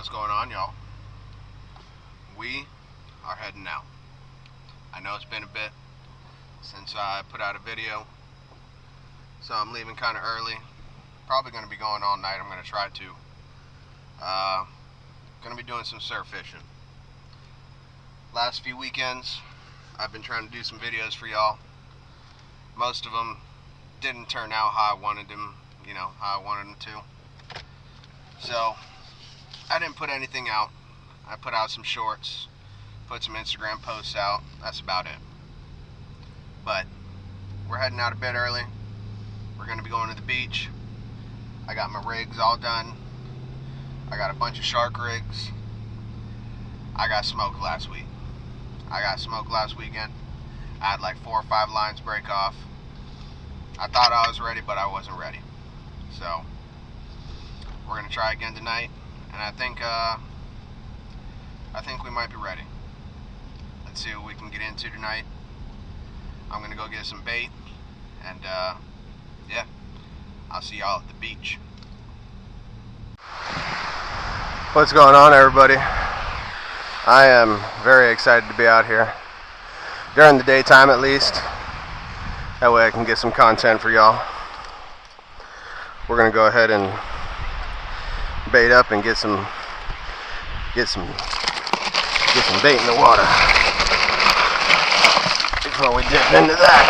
What's going on, y'all? We are heading out. I know it's been a bit since I put out a video, so I'm leaving kind of early. Probably going to be going all night. I'm going to try to. Going to be doing some surf fishing. Last few weekends, I've been trying to do some videos for y'all. Most of them didn't turn out how I wanted them, how I wanted them to. So, I didn't put anything out. I put out some shorts, put some Instagram posts out. That's about it. But we're heading out a bit early. We're going to be going to the beach. I got my rigs all done. I got a bunch of shark rigs. I got smoked last week. I got smoked last weekend. I had like 4 or 5 lines break off. I thought I was ready, but I wasn't ready. So we're going to try again tonight. And I think we might be ready. Let's see what we can get into tonight. I'm going to go get some bait. And yeah, I'll see y'all at the beach. What's going on, everybody? I am very excited to be out here. During the daytime at least. That way I can get some content for y'all. We're going to go ahead and bait up and get some bait in the water before we dip into that.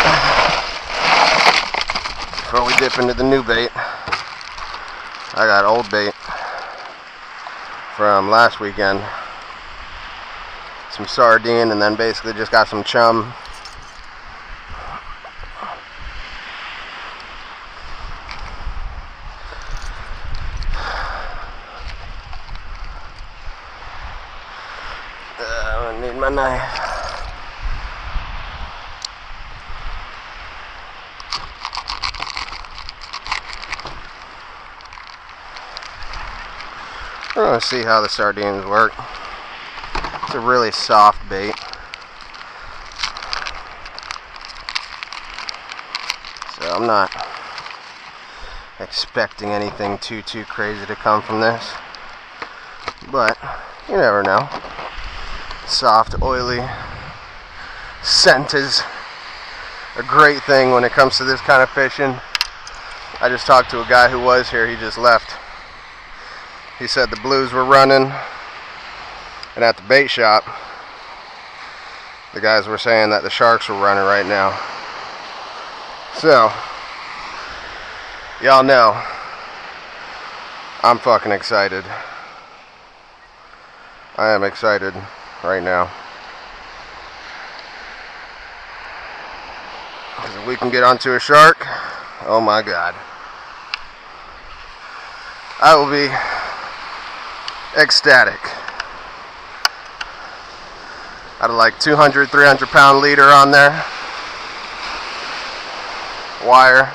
Before we dip into the new bait. I got old bait from last weekend. Some sardine, and then basically just got some chum. I need my knife. We're going to see how the sardines work. It's a really soft bait. So I'm not expecting anything too crazy to come from this. But you never know. Soft, oily scent is a great thing when it comes to this kind of fishing. I just talked to a guy who was here. He just left. He said the blues were running, and at the bait shop the guys were saying that the sharks were running right now. So y'all know I'm fucking excited. I am excited right now. Because if we can get onto a shark, oh my god, I will be ecstatic. Out of like 200, 300 pound leader on there. Wire.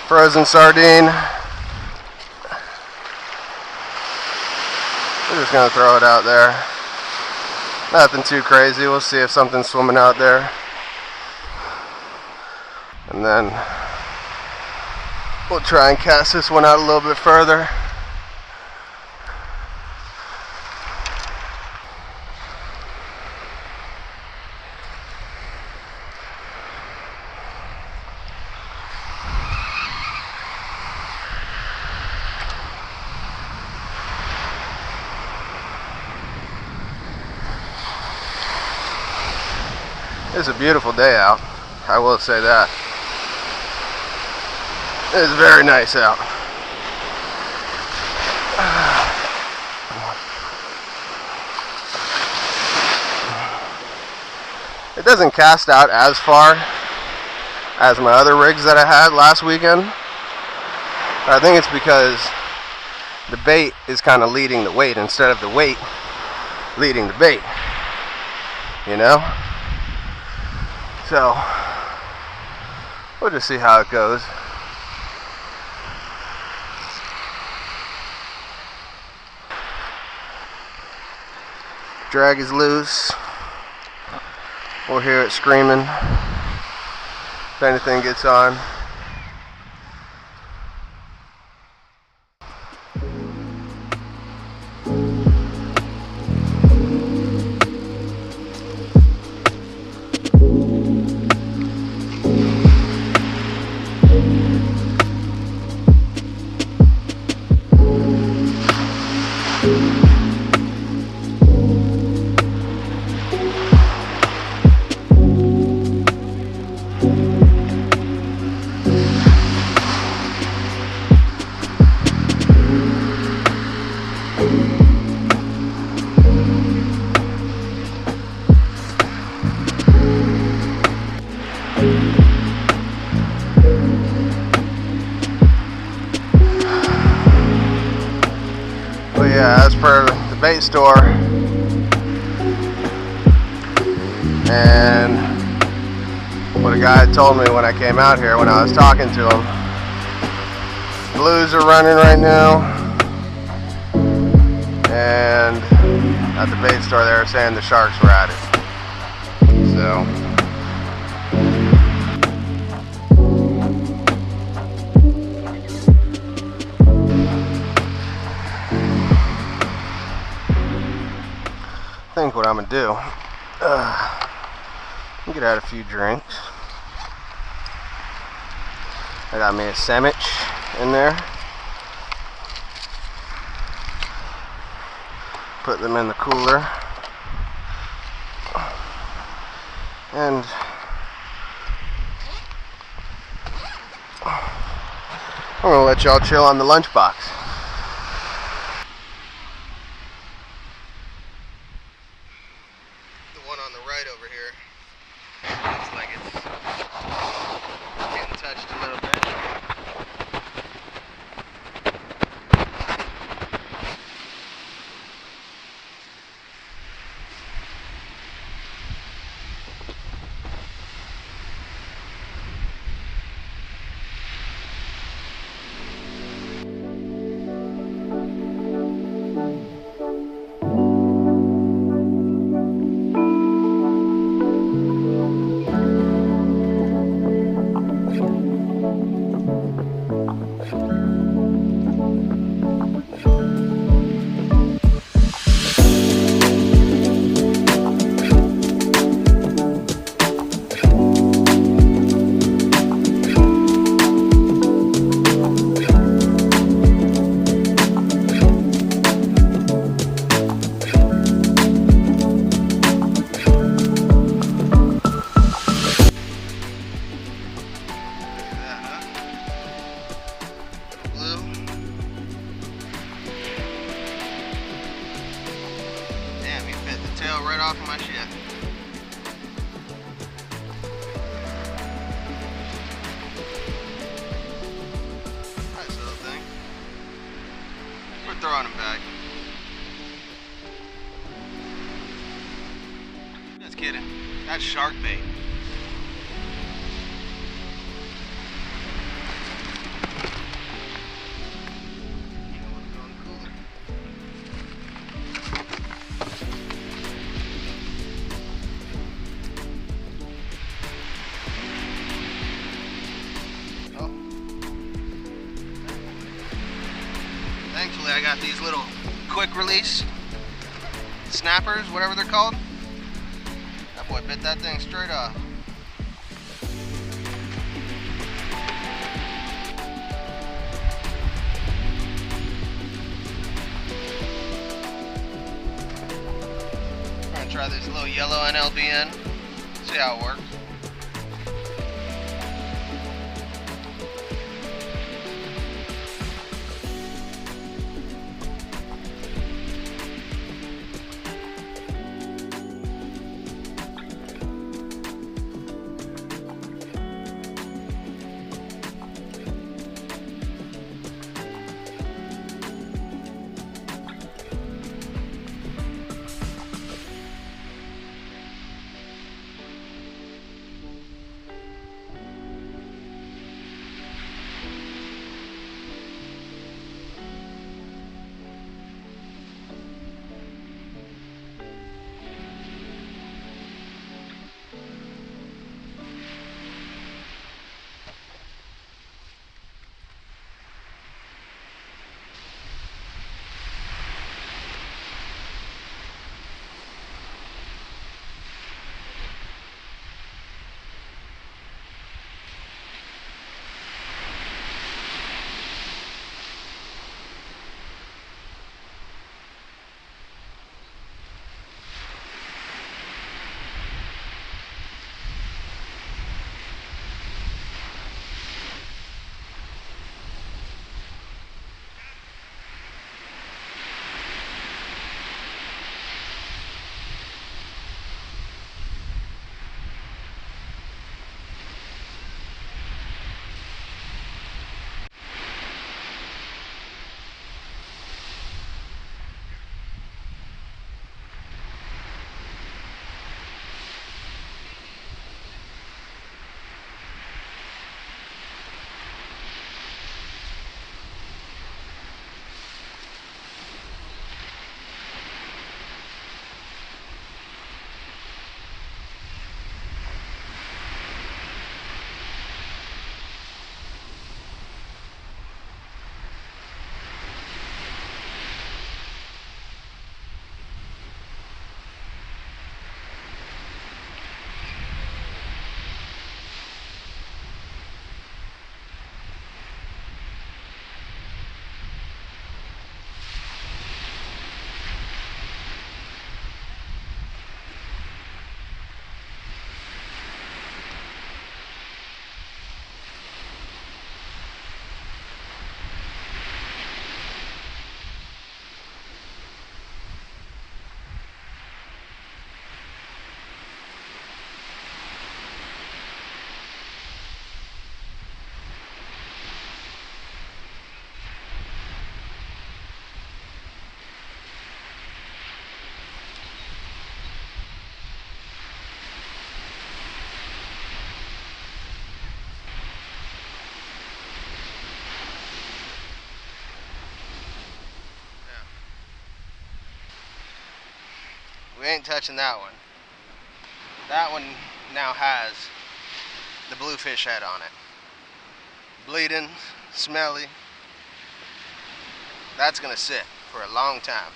Frozen sardine. We're just gonna throw it out there. Nothing too crazy. We'll see if something's swimming out there. And then we'll try and cast this one out a little bit further. It's a beautiful day out, I will say that. It is very nice out. It doesn't cast out as far as my other rigs that I had last weekend. I think it's because the bait is kind of leading the weight instead of the weight leading the bait. You know? So, we'll just see how it goes. Drag is loose. We'll hear it screaming if anything gets on. yeah, as per the bait store, and what a guy had told me when I came out here when I was talking to him, blues are running right now, and at the bait store they were saying the sharks were at it. So I think what I'm gonna do, I'm gonna add a few drinks. I got me a sandwich in there. Put them in the cooler. And I'm gonna let y'all chill on the lunchbox. The one on the right over here looks like it's getting touched a little bit. Right off of my shit. Nice little thing. We're throwing him back. Just kidding. That's shark bait. Thankfully, I got these little quick release snappers, whatever they're called. That boy bit that thing straight off. I'm gonna try this little yellow NLBN, see how it works. ain't touching that one. That one now has the bluefish head on it. Bleeding, smelly. That's gonna sit for a long time.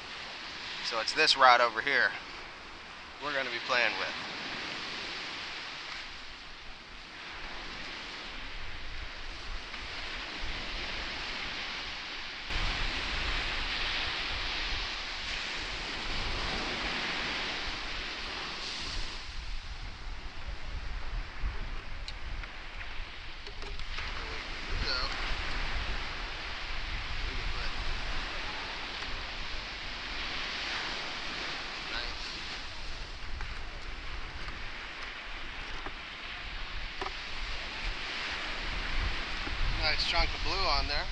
So it's this rod over here we're gonna be playing with. Nice chunk of blue on there.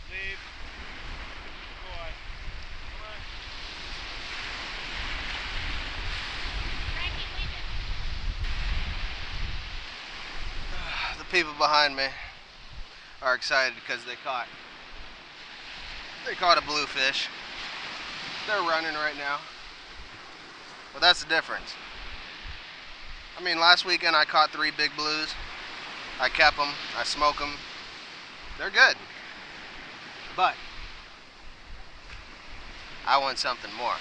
Leave. Boy. Come on. The people behind me are excited because they caught a bluefish. They're running right now. Well, that's the difference. I mean, last weekend I caught 3 big blues. I kept them, I smoke them. They're good. But I want something more.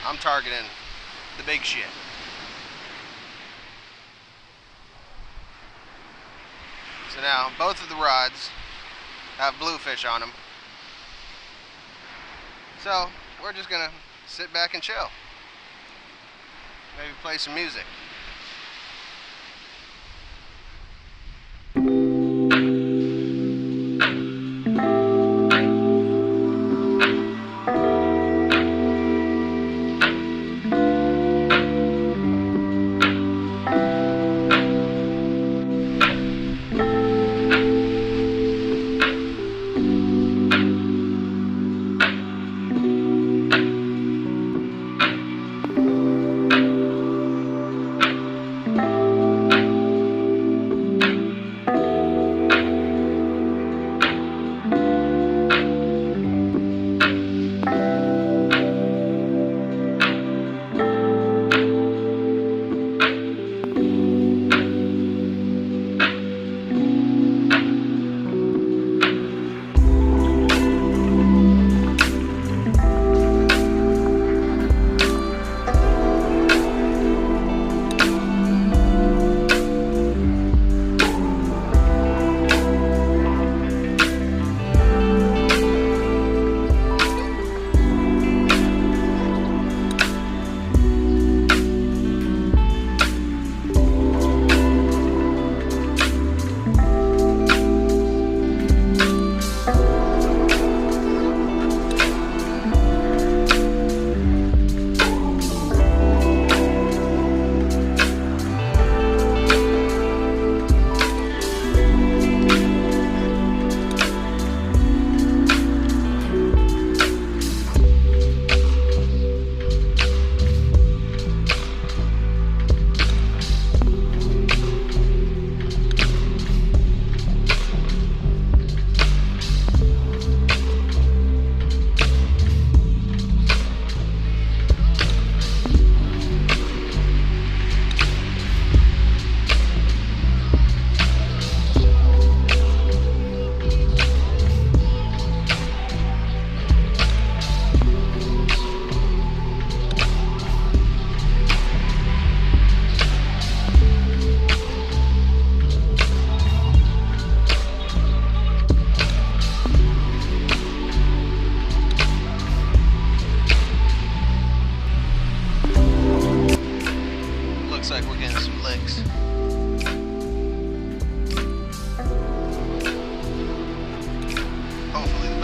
I'm targeting the big shit. So now both of the rods have bluefish on them. So we're just gonna sit back and chill. Maybe play some music.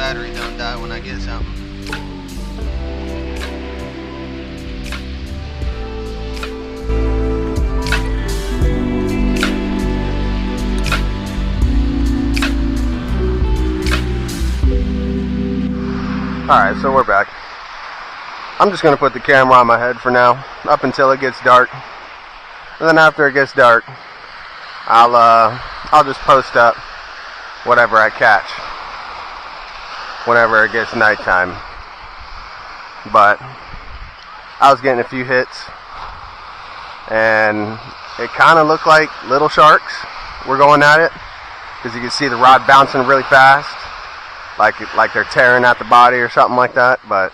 battery don't die when I get something. Alright, so we're back. I'm just going to put the camera on my head for now, up until it gets dark. And then after it gets dark, I'll just post up whatever I catch whenever it gets nighttime. But I was getting a few hits, and it kind of looked like little sharks were going at it, because you can see the rod bouncing really fast, like they're tearing at the body or something like that. But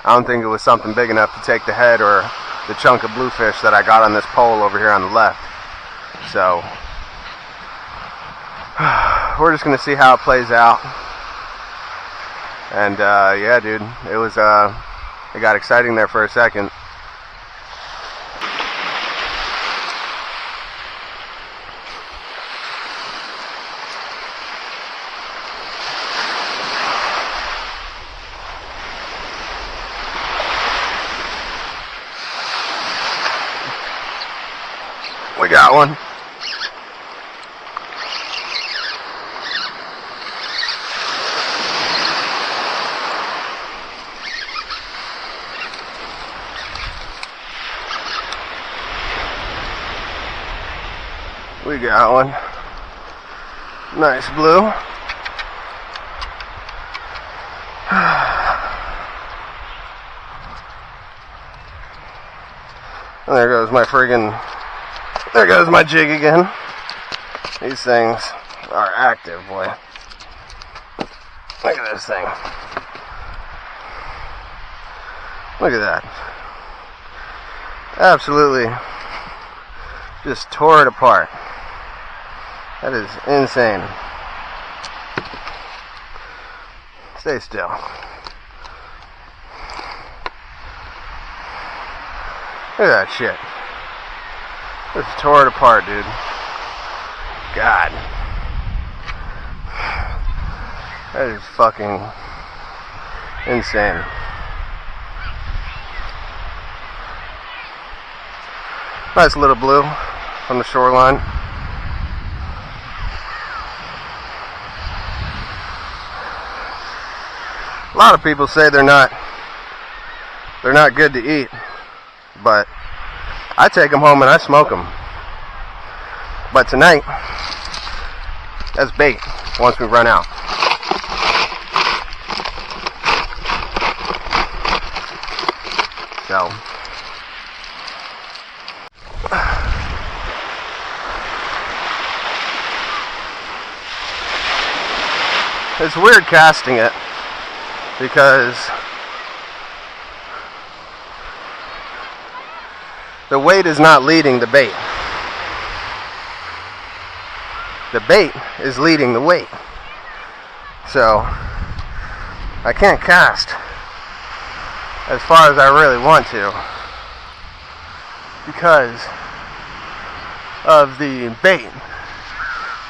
I don't think it was something big enough to take the head or the chunk of bluefish that I got on this pole over here on the left. So we're just gonna see how it plays out. And yeah, dude, it got exciting there for a second. We got one. We got one. Nice blue. And there goes my friggin', there goes my jig again. These things are active, boy. Look at this thing. Look at that. Absolutely just tore it apart. That is insane. Stay still. Look at that shit. Just tore it apart, dude. God. That is fucking insane. Nice little blue from the shoreline. A lot of people say they're not good to eat, but I take them home and I smoke them. But tonight, that's bait once we run out. So it's weird casting it, because the weight is not leading the bait. The bait is leading the weight. So I can't cast as far as I really want to, because of the bait.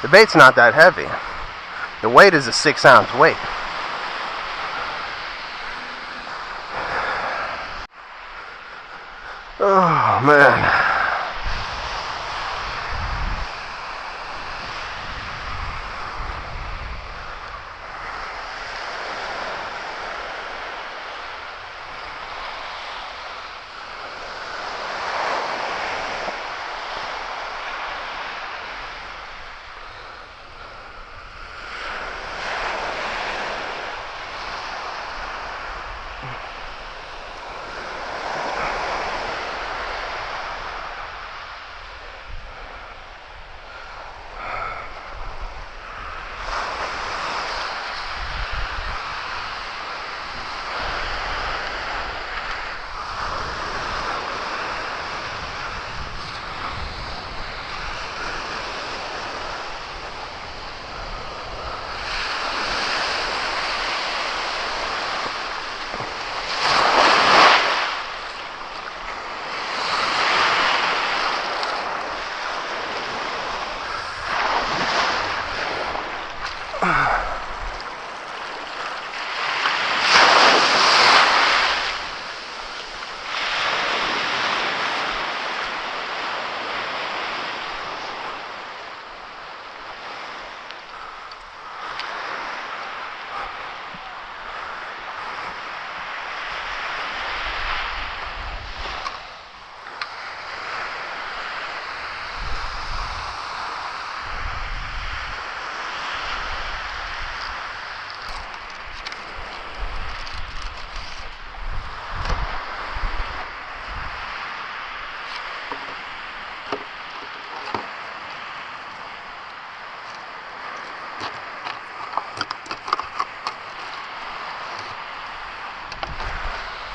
The bait's not that heavy. The weight is a 6-ounce weight. Oh man.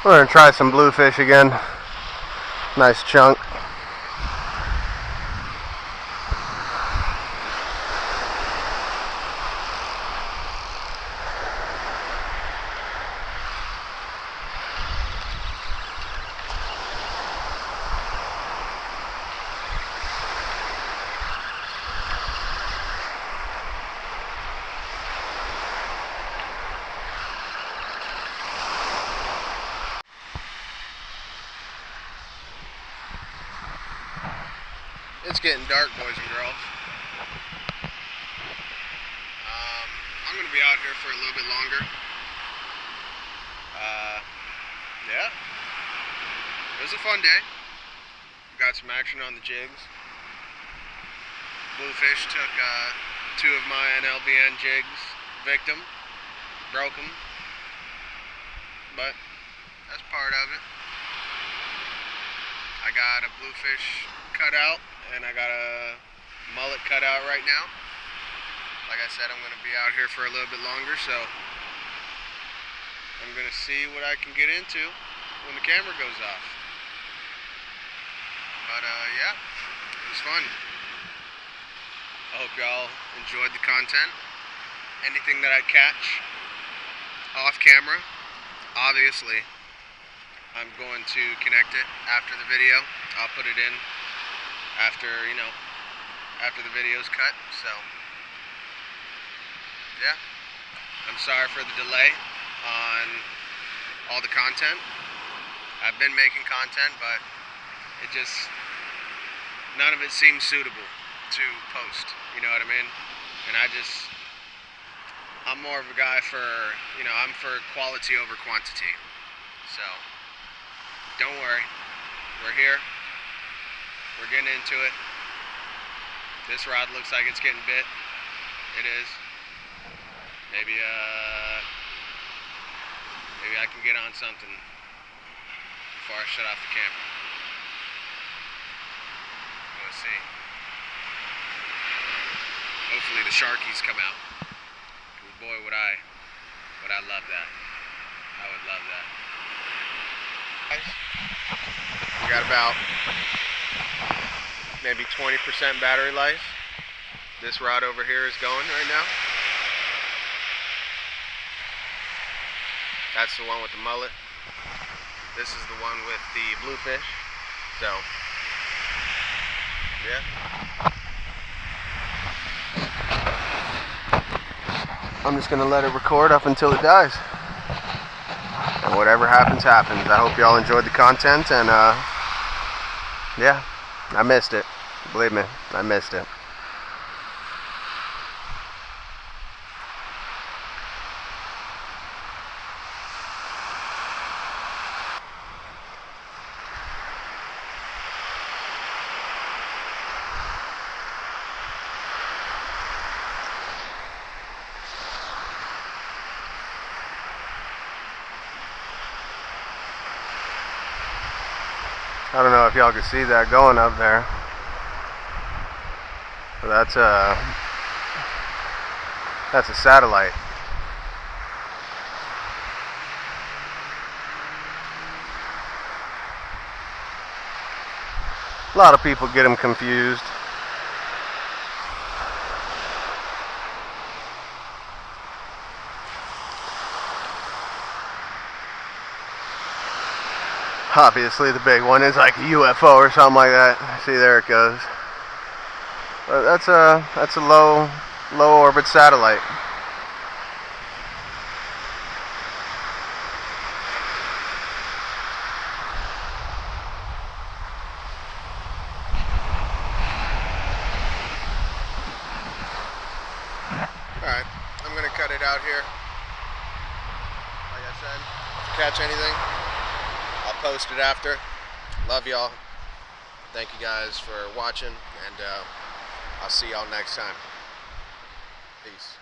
We're gonna try some bluefish again. Nice chunk. It's getting dark, boys and girls. I'm going to be out here for a little bit longer. Yeah. It was a fun day. Got some action on the jigs. Bluefish took 2 of my NLBN jigs victim. Broke them. But that's part of it. I got a bluefish cut out, and I got a mullet cut out right now. Like I said, I'm going to be out here for a little bit longer, so I'm going to see what I can get into when the camera goes off. But yeah, it was fun. I hope y'all enjoyed the content. Anything that I catch off camera, obviously I'm going to connect it after the video. I'll put it in after, you know, after the video's cut. So yeah, I'm sorry for the delay on all the content. I've been making content, but it just, none of it seems suitable to post, you know what I mean? And I'm more of a guy for, you know, I'm for quality over quantity. So don't worry, we're here, we're getting into it. This rod looks like it's getting bit. It is. Maybe I can get on something before I shut off the camera. We'll see. Hopefully the sharkies come out. Boy, would I love that. I would love that. We got about maybe 20% battery life. This rod over here is going right now. That's the one with the mullet. This is the one with the bluefish. So, yeah. I'm just gonna let it record up until it dies. And whatever happens, happens. I hope y'all enjoyed the content, and yeah, I missed it. Believe me, I missed it. I don't know if y'all can see that going up there, but that's a satellite. A lot of people get them confused. Obviously the big one is like a UFO or something like that. See, there it goes. But that's a low orbit satellite. Alright, I'm gonna cut it out here. Like I said, if you catch anything, I'll post it after. Love y'all. Thank you guys for watching, and I'll see y'all next time. Peace.